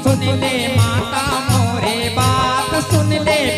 सुन ले माता मोरे बात, सुन ले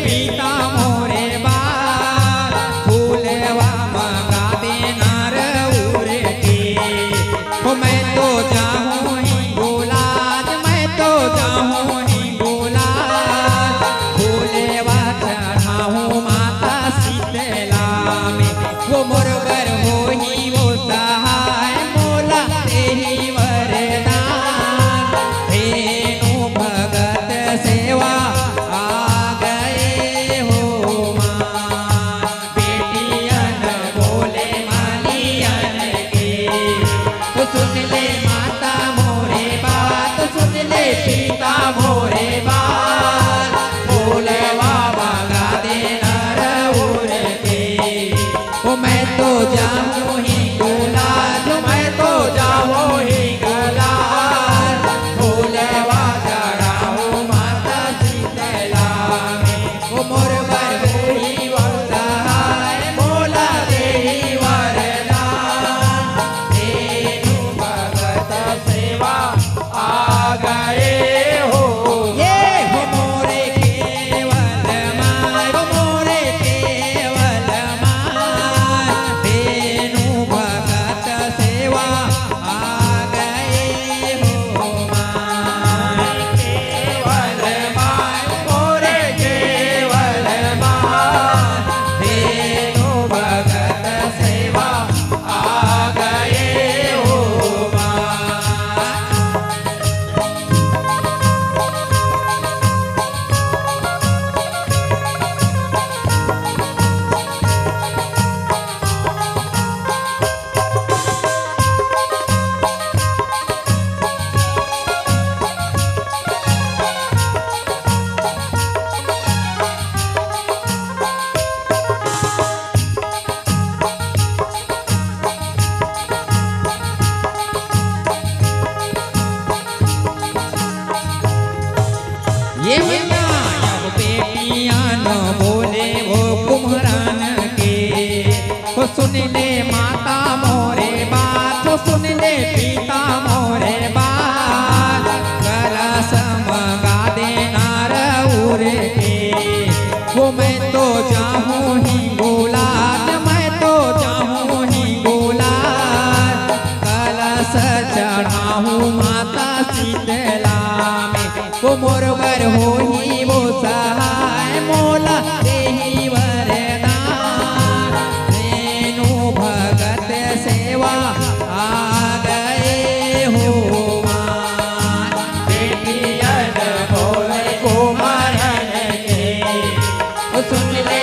ओ मोर बर होई वो सहाय मोला देहि वरदान तेनु भगत सेवा आ गए हो ये हो मोरे केवल माय हो मोरे केवल माय तेनु भगत सेवा आ गए हो माय केवल माय मोरे केवल माय तेनु भगत सेवा आ गए हो माय ये विनायक बेटियां न बोले वो कुम्हरान के वो सुन ले माता मोरे बात वो सुन ले पिता मोरे बात कलश मगा देना रउरे के वो मैं तो चाहूँ ही गुलाब मैं तो चाहूँ ही गुलाब कलश चढ़ाऊँ माता शीतला में वो मोर बर होई वो सहाय मोला देहि वरदान तेनु भगत सेवा आ गए हो मान बेटियन बोले कुमरन के सुन ले